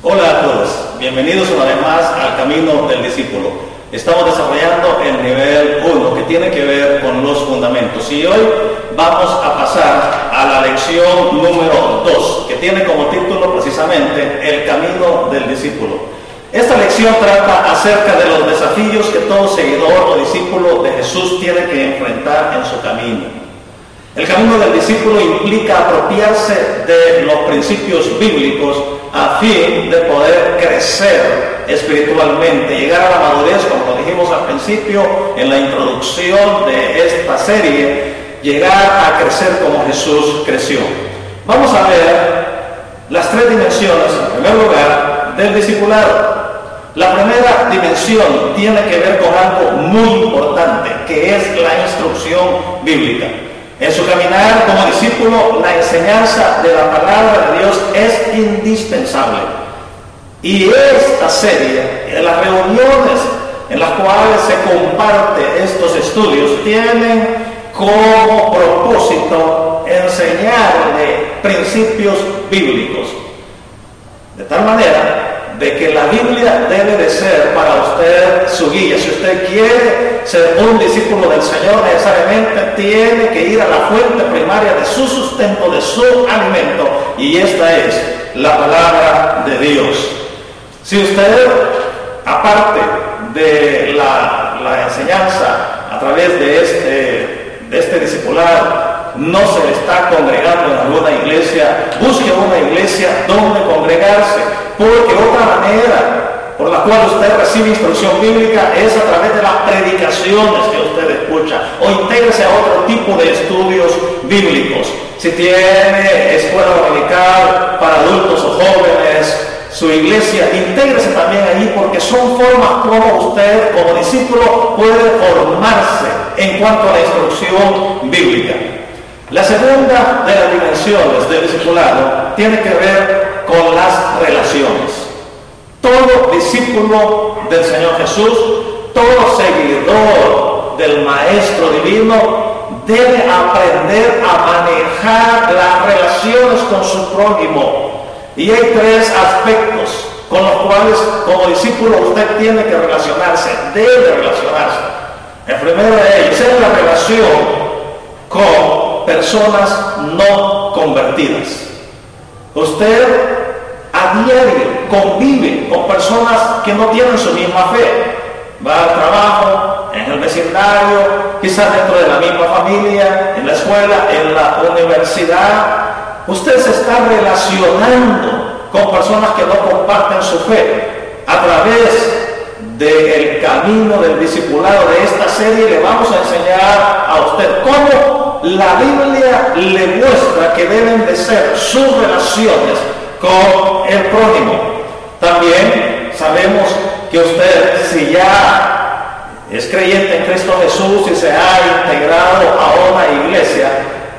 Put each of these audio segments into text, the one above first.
Hola a todos, bienvenidos una vez más al Camino del Discípulo. Estamos desarrollando el nivel 1 que tiene que ver con los fundamentos y hoy vamos a pasar a la lección número 2 que tiene como título precisamente El Camino del Discípulo. Esta lección trata acerca de los desafíos que todo seguidor o discípulo de Jesús tiene que enfrentar en su camino. El camino del discípulo implica apropiarse de los principios bíblicos a fin de poder crecer espiritualmente, llegar a la madurez, como lo dijimos al principio en la introducción de esta serie, llegar a crecer como Jesús creció. Vamos a ver las tres dimensiones, en primer lugar, del discipulado. La primera dimensión tiene que ver con algo muy importante, que es la instrucción bíblica. En su caminar como discípulo, la enseñanza de la palabra de Dios es indispensable. Y esta serie, las reuniones en las cuales se comparten estos estudios, tienen como propósito enseñarle principios bíblicos. De tal manera de que la Biblia debe de ser para usted su guía. Si usted quiere ser un discípulo del Señor, necesariamente tiene que ir a la fuente primaria de su sustento, de su alimento, y esta es la palabra de Dios. Si usted, aparte de la enseñanza a través de este discipulado, no se está congregando en alguna iglesia, busque una iglesia donde congregarse, porque otra manera por la cual usted recibe instrucción bíblica es a través de las predicaciones que usted escucha, o intégrese a otro tipo de estudios bíblicos. Si tiene escuela dominical para adultos o jóvenes, su iglesia, intégrese también allí, porque son formas como usted, como discípulo, puede formarse en cuanto a la instrucción bíblica. La segunda de las dimensiones del discipulado tiene que ver con las relaciones. Todo discípulo del Señor Jesús, todo seguidor del Maestro Divino, debe aprender a manejar las relaciones con su prójimo. Y hay tres aspectos con los cuales como discípulo usted tiene que relacionarse, debe relacionarse. El primero de ellos es la relación con personas no convertidas. Usted a diario convive con personas que no tienen su misma fe. Va al trabajo, en el vecindario, quizás dentro de la misma familia, en la escuela, en la universidad. Usted se está relacionando con personas que no comparten su fe. A través del camino del discipulado de esta serie le vamos a enseñar a usted cómo la Biblia le muestra que deben de ser sus relaciones con el prójimo. También sabemos que usted, si ya es creyente en Cristo Jesús y se ha integrado a una iglesia,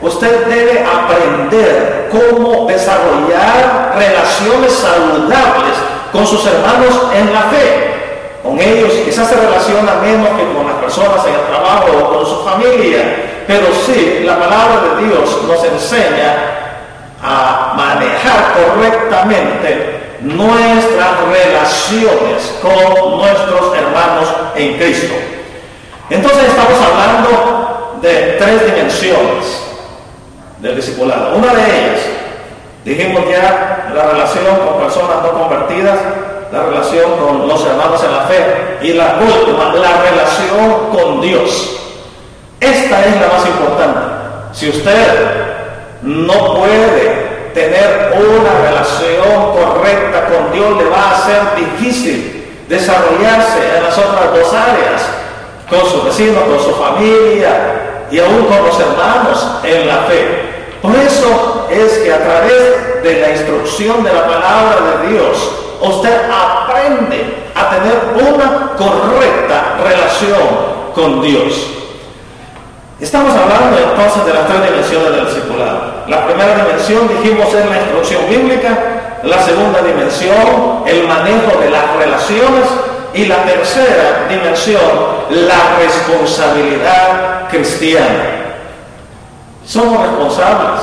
usted debe aprender cómo desarrollar relaciones saludables con sus hermanos en la fe. Con ellos quizás se relaciona menos que con las personas en el trabajo o con su familia, pero sí, la palabra de Dios nos enseña a manejar correctamente nuestras relaciones con nuestros hermanos en Cristo. Entonces estamos hablando de tres dimensiones del discipulado. Una de ellas, dijimos ya, la relación con personas no convertidas, la relación con los hermanos en la fe, y la última, la relación con Dios. Esta es la más importante. Si usted no puede tener una relación correcta con Dios, le va a ser difícil desarrollarse en las otras dos áreas, con sus vecinos, con su familia y aún con los hermanos en la fe. Por eso es que a través de la instrucción de la palabra de Dios, usted aprende a tener una correcta relación con Dios. Estamos hablando entonces de las tres dimensiones del discipulado. La primera dimensión, dijimos, es la instrucción bíblica. La segunda dimensión, el manejo de las relaciones. Y la tercera dimensión, la responsabilidad cristiana. Somos responsables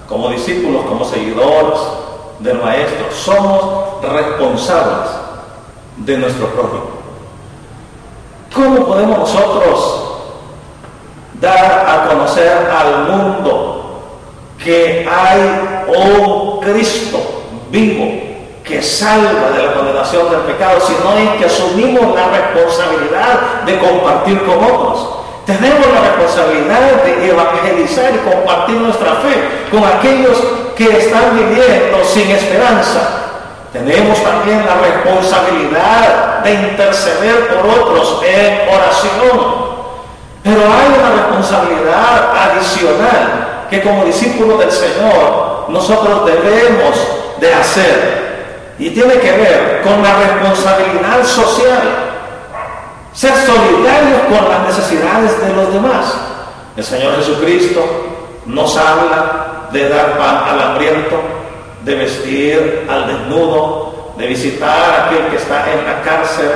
como discípulos, como seguidores del Maestro, somos responsables de nuestro prójimo. ¿Cómo podemos nosotros dar a conocer al mundo que hay un Cristo vivo que salva de la condenación del pecado, sino es que asumimos la responsabilidad de compartir con otros? Tenemos la responsabilidad de evangelizar y compartir nuestra fe con aquellos que están viviendo sin esperanza. Tenemos también la responsabilidad de interceder por otros en oración. Pero hay una responsabilidad adicional que como discípulos del Señor nosotros debemos de hacer. Y tiene que ver con la responsabilidad social. Ser solidarios con las necesidades de los demás. El Señor Jesucristo nos habla de dar pan al hambriento, de vestir al desnudo, de visitar a aquel que está en la cárcel,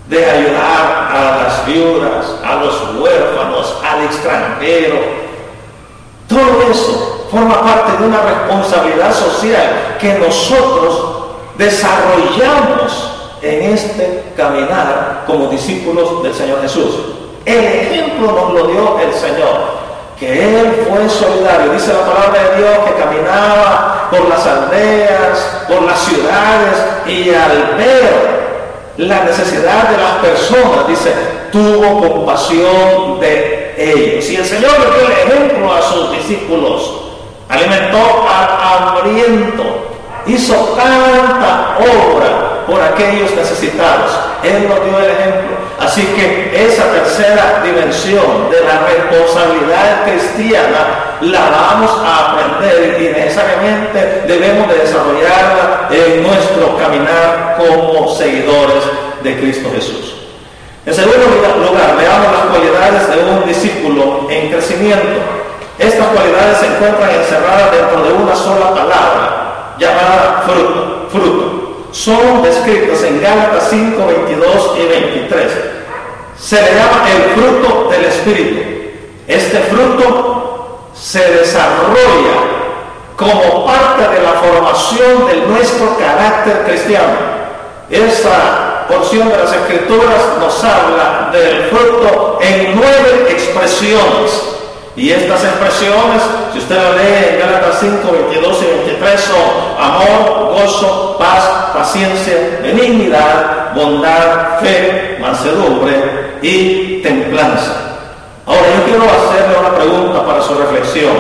de ayudar a las viudas, a los huérfanos, al extranjero. Todo eso forma parte de una responsabilidad social que nosotros desarrollamos en este caminar como discípulos del Señor Jesús. El ejemplo nos lo dio el Señor, que Él fue solidario. Dice la palabra de Dios que caminaba por las aldeas, por las ciudades, y al ver la necesidad de las personas, dice, tuvo compasión de ellos. Y el Señor le dio el ejemplo a sus discípulos. Alimentó al hambriento, hizo tanta obra por aquellos necesitados. Él nos dio el ejemplo. Así que esa tercera dimensión de la responsabilidad cristiana la vamos a aprender y necesariamente debemos de desarrollarla en nuestro caminar como seguidores de Cristo Jesús. En segundo lugar, veamos las cualidades de un discípulo en crecimiento. Estas cualidades se encuentran encerradas dentro de una sola palabra llamada fruto. Fruto. Son descritas en Gálatas 5, 22 y 23. Se le llama el fruto del Espíritu. Este fruto se desarrolla como parte de la formación de nuestro carácter cristiano. Esa porción de las Escrituras nos habla del fruto en 9 expresiones. Y estas expresiones, si usted la lee en Gálatas 5, 22 y 23, son amor, gozo, paz, paciencia, benignidad, bondad, fe, mansedumbre y templanza. Ahora yo quiero hacerle una pregunta para su reflexión.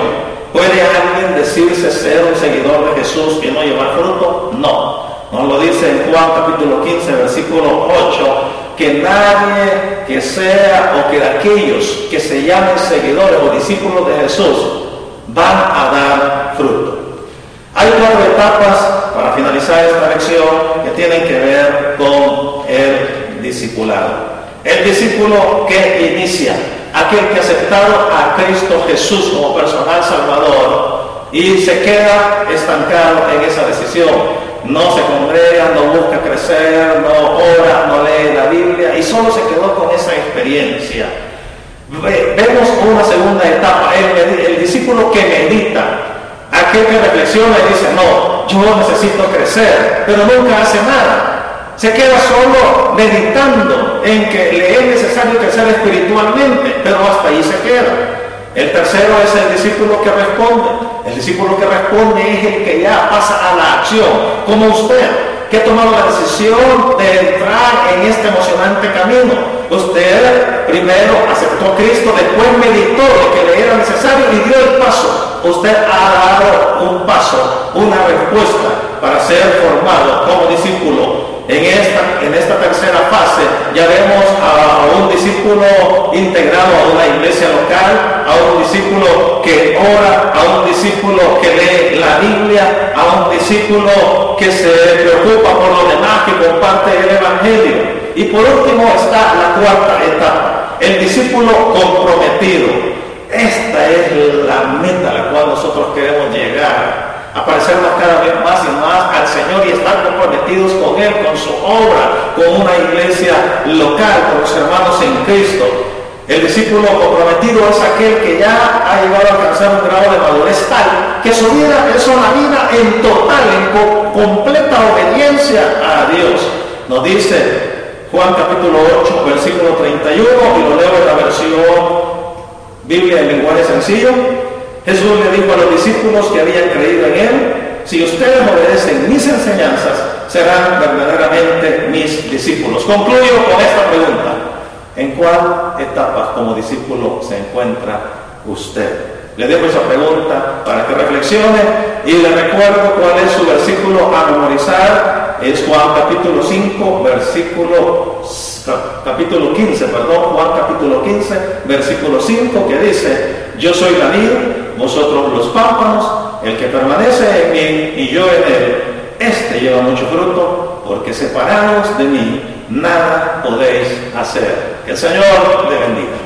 ¿Puede alguien decirse ser un seguidor de Jesús y no llevar fruto? No. Nos lo dice en Juan capítulo 15, versículo 8, que nadie que sea o que aquellos que se llamen seguidores o discípulos de Jesús van a dar fruto. Hay 4 etapas para finalizar esta lección que tienen que ver con el discipulado. El discípulo que inicia, aquel que ha aceptado a Cristo Jesús como personal salvador y se queda estancado en esa decisión. No se congrega, no busca crecer, no ora, no lee la Biblia y solo se quedó con esa experiencia. Vemos una segunda etapa, el discípulo que medita, aquel que reflexiona y dice, no, yo necesito crecer, pero nunca hace nada. Se queda solo meditando en que le es necesario crecer espiritualmente, pero hasta ahí se queda. El tercero es el discípulo que responde. El discípulo que responde es el que ya pasa a la acción, como usted, que ha tomado la decisión de entrar en este emocionante camino. Usted primero aceptó a Cristo, después meditó de que le era necesario y dio el paso. Usted ha dado un paso, una respuesta para ser formado como discípulo. En esta tercera fase ya vemos a un discípulo integrado a una iglesia local, a un discípulo que ora, a un discípulo que lee la Biblia, a un discípulo que se preocupa por los demás, que comparte el Evangelio. Y por último está la cuarta etapa, el discípulo comprometido. Esta es la meta a la cual nosotros queremos llegar. A parecernos cada vez más y más al Señor y estar comprometidos con Él, con su obra, con una iglesia local, con los hermanos en Cristo. El discípulo comprometido es aquel que ya ha llegado a alcanzar un grado de madurez tal que su vida es una vida en total, en completa obediencia a Dios. Nos dice Juan capítulo 8, versículo 31, y lo leo en la versión Biblia en lenguaje sencillo. Jesús le dijo a los discípulos que habían creído en Él: si ustedes obedecen mis enseñanzas, serán verdaderamente mis discípulos. Concluyo con esta pregunta: ¿en cuál etapa como discípulo se encuentra usted? Le dejo esa pregunta para que reflexione y le recuerdo cuál es su versículo a memorizar. Es Juan capítulo 5, capítulo 15, Juan capítulo 15, versículo 5, que dice: yo soy la vid, vosotros los pámpanos, el que permanece en mí y yo en él, este lleva mucho fruto, porque separados de mí nada podéis hacer. Que el Señor le bendiga.